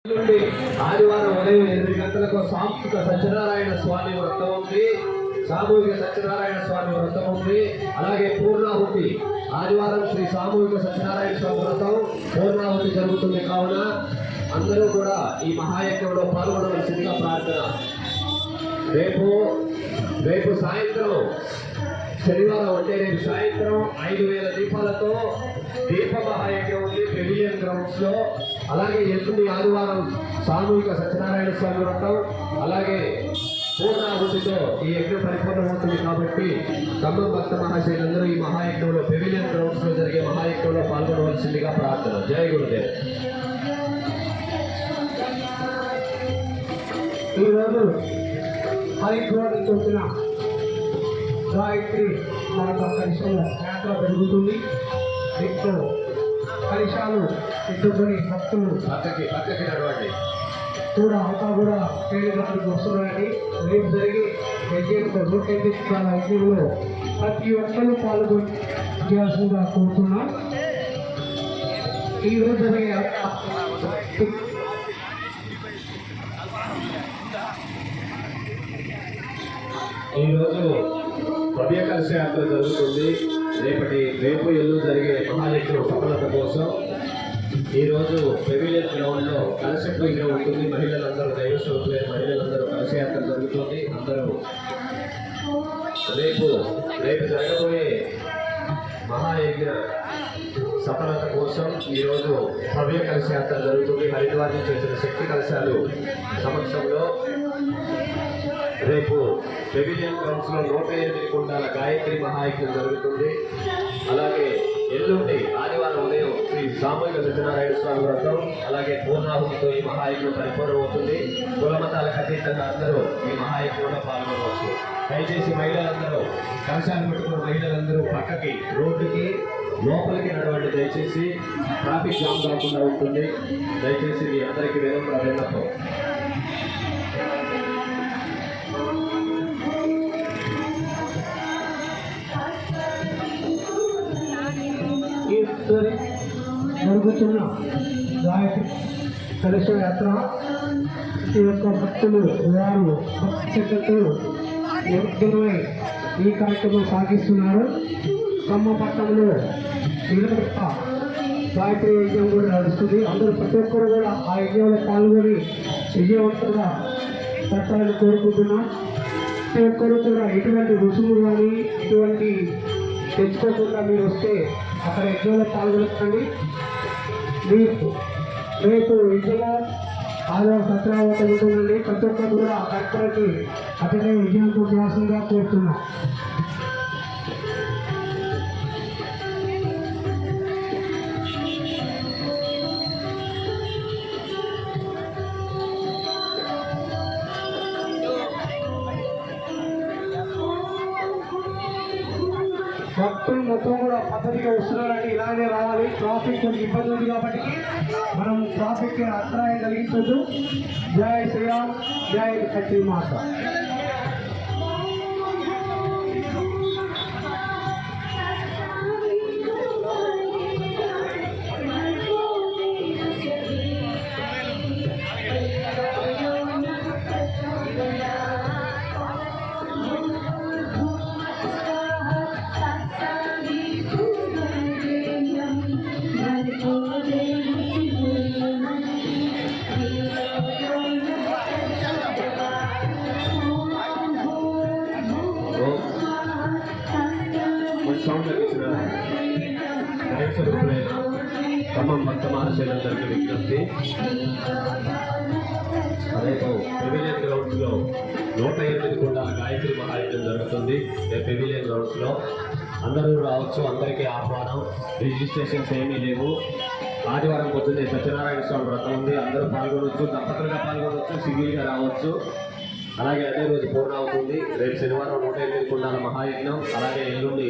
ఆదివారం ఉదయం 8 గంటలకు సాంస్కృతిక సత్యనారాయణ స్వామి వ్రతం ఉంది, సామూహిక సత్యనారాయణ స్వామి వ్రతం ఉంది. అలాగే పూర్ణాహుతి ఆదివారం శ్రీ సామూహిక సత్యనారాయణ స్వామి వ్రతం పూర్ణాహుతి జరుగుతుంది. కావున అందరూ కూడా ఈ మహాయజ్ఞంలో పాల్గొనవలసిందిగా ప్రార్థన. రేపు సాయంత్రం శనివారం అంటే రేపు సాయంత్రం 5000 దీపాలతో దీప మహాయజ్ఞం ఉంది పెవిలియన్ గ్రౌండ్స్ లో. అలాగే ఎల్లుండి ఆదివారం సామూహిక సత్యనారాయణ స్వామి వ్రతం, అలాగే పూర్ణాహుతితో ఈ యజ్ఞం పరిపూర్ణమవుతుంది. కాబట్టి ఖమ్మం భక్త మహాశయులందరూ ఈ మహాయజ్ఞంలో పెవిలియన్ గ్రౌండ్స్ లో జరిగే మహాయజ్ఞంలో పాల్గొనవలసిందిగా ప్రార్థన. జై గురుదేవ్. ఈరోజు హరిద్వార్కి వచ్చిన గాయత్రి మాత కలశాల యాత్ర జరుగుతుంది. దీంట్లో కలశాలు ఎత్తుకొని భక్తులు కూడా అంతా కూడా తేలికట్టుకు వస్తున్నారని రేపు జరిగి యజ్ఞంలో 150 యజ్ఞంలో ప్రతి ఒక్కరూ పాల్గొని చేయాల్సిందిగా కోరుతున్నాం. ఈరోజు జరిగే ఈరోజు భవ్య కలశ యాత్ర జరుగుతుంది. రేపు ఎల్లు జరిగే మహాయజ్ఞం సఫలత కోసం ఈరోజు పెవిలియన్ గ్రౌండ్ లో కలశ పూజ ఉంటుంది. మహిళలందరూ దైవస్వరూపులైన మహిళలందరూ కలశయాత్ర జరుగుతుంది. అందరూ రేపు జరగబోయే మహాయజ్ఞ సఫలత కోసం ఈరోజు భవ్య కలశయాత్ర జరుగుతుంది. హరిద్వార్ చేసిన శక్తి కలశాలు సమక్షంలో రేపు పెవిలియన్ గ్రౌండ్స్ లో 108 కుండాల గాయత్రి మహాయజ్ఞం జరుగుతుంది. అలాగే ఎల్లుండి ఆదివారం ఉదయం శ్రీ సామూహిక సత్యనారాయణ స్వామి వ్రతం, అలాగే పూర్ణాహుతితో ఈ మహాయజ్ఞం పరిపూర్ణమవుతుంది. కులమతాలకు అతీతంగా అందరూ ఈ మహాయజ్ఞంలో పాల్గొనవచ్చు. దయచేసి మహిళలందరూ కలశాలు పెట్టుకున్న మహిళలందరూ పక్కకి రోడ్డుకి లోపలికి నడవండి. దయచేసి ట్రాఫిక్ జామ్ కాకుండా ఉంటుంది. దయచేసి మీ అందరికీ విన్నపం. జరుగుతున్న గాయత్రి కలశ యాత్ర ఈ యొక్క భక్తులు వారు భక్తులు నిర్మై ఈ కార్యక్రమం సాగిస్తున్నారు. ఖమ్మం పట్టణంలో గాయత్రి యజ్ఞం కూడా నడుస్తుంది. అందరూ ప్రతి ఒక్కరు కూడా ఆ యజ్ఞంలో పాల్గొని విజయవంతంగా పెట్టాలని కోరుకుంటున్నాం. ప్రతి ఒక్కరు కూడా ఎటువంటి రుసుము కానీ ఎటువంటి తెచ్చుకోకుండా మీరు వస్తే అక్కడ యజ్ఞంలో పాల్గొనండి. రేపు యజ్ఞంలో ఆదివారం సత్యనారాయణ ఉంటుందండి. ప్రతి ఒక్కరు కూడా ఆ కార్యక్రమానికి అతనే విజయవంతం చేయాల్సిందిగా కోరుతున్నాం. భక్తులు మొత్తం కూడా పద్ధతిగా వస్తున్నారని ఇలాగే రావాలి. ట్రాఫిక్ కొంచెం ఇబ్బంది ఉంది కాబట్టి మనం ట్రాఫిక్ అంతరాయం కలిగించవచ్చు. జై శ్రీరామ్, జై శక్తి మాత. ఖమ్మం భక్త మహాశయులందరికీ విజ్ఞప్తి. రేపు పెవిలియన్ గ్రౌండ్స్ లో 108 కుండాల గాయత్రి మహాయజ్ఞం జరుగుతుంది. రేపు పెవిలియన్ గ్రౌండ్స్ లో అందరూ రావచ్చు. అందరికీ ఆహ్వానం. రిజిస్ట్రేషన్స్ ఏమీ లేవు. ఆదివారం పొద్దున్నే సత్యనారాయణ స్వామి వ్రతం ఉంది. అందరూ పాల్గొనవచ్చు. దంపతులుగా పాల్గొనవచ్చు, సింగిల్గా రావచ్చు. అలాగే అదే రోజు పూర్ణమవుతుంది. రేపు శనివారం 108 కుండాల మహాయజ్ఞం, అలాగే ఎల్లుండి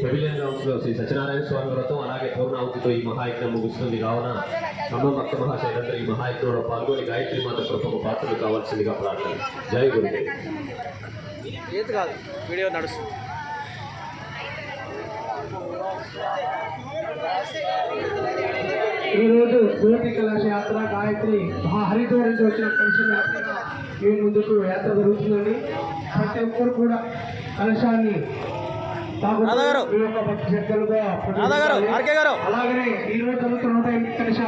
పెవిలియన్ గ్రౌండ్స్ లో శ్రీ సత్యనారాయణ స్వామి వ్రతం, అలాగే పూర్ణాహుతితో ఈ మహాయజ్ఞం ముగుస్తుంది. కావున ఖమ్మం భక్త మహాశయులందరూ ఈ మహాయజ్ఞంలో పాల్గొని గాయత్రి మాత కృపకు పాత్రలు కావాల్సిందిగా ప్రార్థన. జై గురుదేవ్. వీడియో నడుస్తుంది. ఈ రోజు జ్యోతి కలశ యాత్ర గాయత్రి హరిద్వార్ నుంచి వచ్చిన కలశ యాత్రగా ఈ ముందుకు యాత్ర జరుగుతుందండి. ప్రతి ఒక్కరు కూడా కలశాన్ని తాగుతూ ఈ యొక్క భక్తి శ్రద్ధలుగా ప్రతిష్ఠించాలి. అలాగనే ఈ రోజు జరుగుతున్న 108 కలశ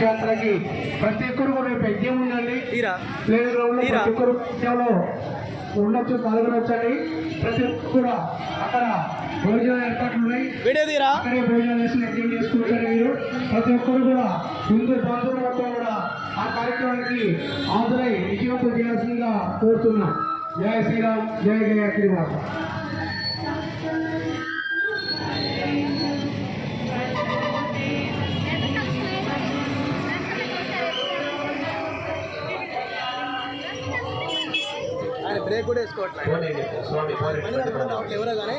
యాత్రకి ప్రతి ఒక్కరు కూడా రేపు యజ్ఞం ఉందండి. ప్లే గ్రౌండ్ లో ప్రతి ఒక్కరు యజ్ఞంలో ఉండొచ్చు, పాల్గొనవచ్చండి. ప్రతి ఒక్కరు కూడా అక్కడ భోజన ఏర్పాట్లు ఉన్నాయి, అక్కడే భోజనం చేసి యజ్ఞం చేసుకుంటారు. మీరు ప్రతి ఒక్కరు కూడా హిందూ బంధువుల మొత్తం కూడా ఆ కార్యక్రమానికి హాజరై విజయవంతం చేయాల్సిందిగా కోరుతున్నాం. జయ శ్రీరామ్, జయ జయ శ్రీరామ్. బ్రేక్ కూడా వేసుకోవట్లేదు. ఎవరో కానీ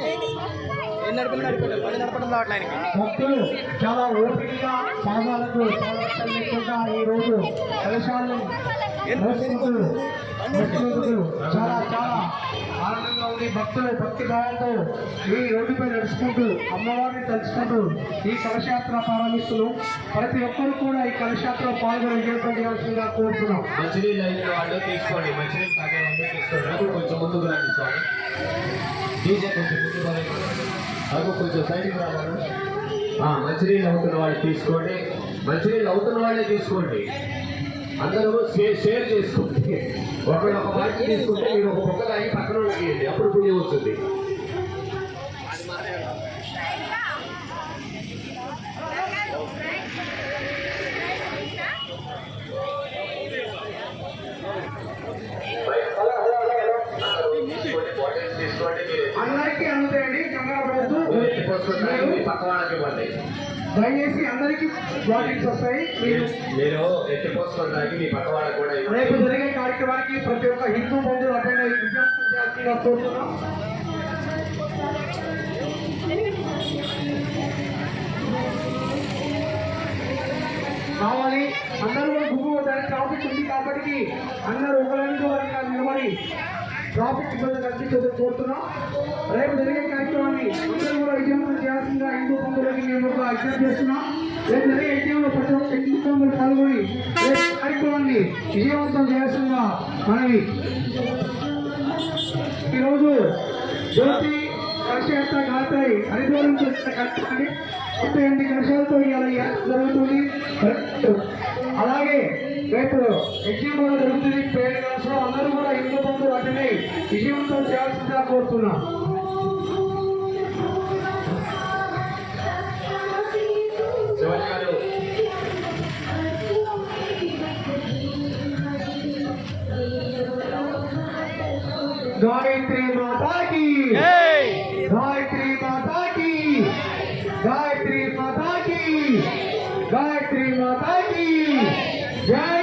ఏం నడపడం రావట్లే ఆయనకి. భక్తులు చాలా ఓపికగా పాదాలకు లేకుండా ఈ రోజు కలశాలను మోసుకుంటూ చాలా చాలా ఆనందంగా ఉంది. భక్తులు భక్తి భావంతో ఈ రోడ్డుపై నడుచుకుంటూ అమ్మవారిని తలుచుకుంటూ ఈ కలశయాత్ర ప్రారంభిస్తున్నాం. ప్రతి ఒక్కరు కూడా ఈ కలశయాత్రలో పాల్గొని విజయవంతం చేయాల్సిందిగా కోరుతున్నాం. మంచినీళ్ళు అయిన వాళ్ళు తీసుకోండి, మంచినీళ్ళు తాగే వాళ్ళు తీసుకోండి. నాకు కొంచెం ముందుకు రండి స్వామి, డీజే కొంచెం ముందు రండి, నాకు కొంచెం సైడ్కి రావాలి. మంచినీళ్ళు అవుతున్న వాళ్ళు తీసుకోండి, మంచినీళ్ళు అవుతున్న వాళ్ళే తీసుకోండి. అందరూ షేర్ చేసుకోండి. ఒకళ్ళు ఒక బాటిల్ తీసుకుంటే మీరు ఒక మొక్క తాగి పక్కన తీయండి, అప్పుడు పుణ్యం వస్తుంది. అందరికీ అందుతాయండి, కంగారు పడద్దు. పక్క వాళ్ళకి ఇవ్వండి. దయచేసి అందరికీ బాటిల్స్ వస్తాయి. మీరు ఎత్తిపోసుకోవడానికి మీ పక్క వాళ్ళకి కూడా ఇవ్వండి. రేపు జరిగే కార్యక్రమానికి ప్రతి ఒక్క హిందూ బంధువులు అటెండ్ అయ్యి విజయవంతం చేయాల్సిందిగా కోరుతున్నాం. కావాలి అందరూ కూడా గుంపు ట్రాఫిక్ ఉంది కాబట్టి అందరూ ఒకరికి నిలబడి ట్రాఫిక్ ఇబ్బంది కల్పించదని కోరుతున్నాం. రేపు జరిగే కార్యక్రమాన్ని అందరూ కూడా విజయవంతం చేయాల్సిందిగా హిందూ బంధువులకి మేము ఒక విజ్ఞప్తి చేస్తున్నాం. రేపు జరిగే యజ్ఞంలో ప్రతి ఒక్క హిందూ బంధువులు పాల్గొని రేపు కార్యక్రమాన్ని విజయవంతం చేయాల్సిందిగా మనవి. ఈరోజు జ్యోతి కలశయాత్ర గాత్రై హరిద్వార్ నుంచి వచ్చిన కార్యక్రమాన్ని 108 కలశాలతో ఇలా జరుగుతుంది. అలాగే రేపు యజ్ఞం కూడా జరుగుతుంది. పేరు కలశం అందరూ కూడా హిందూ బంధువులు అటెండ్ విజయవంతం చేయాల్సిందిగా కోరుతున్నాం. गायत्री माता की, गायत्री माता की, गायत्री माता की, गायत्री माता की जय।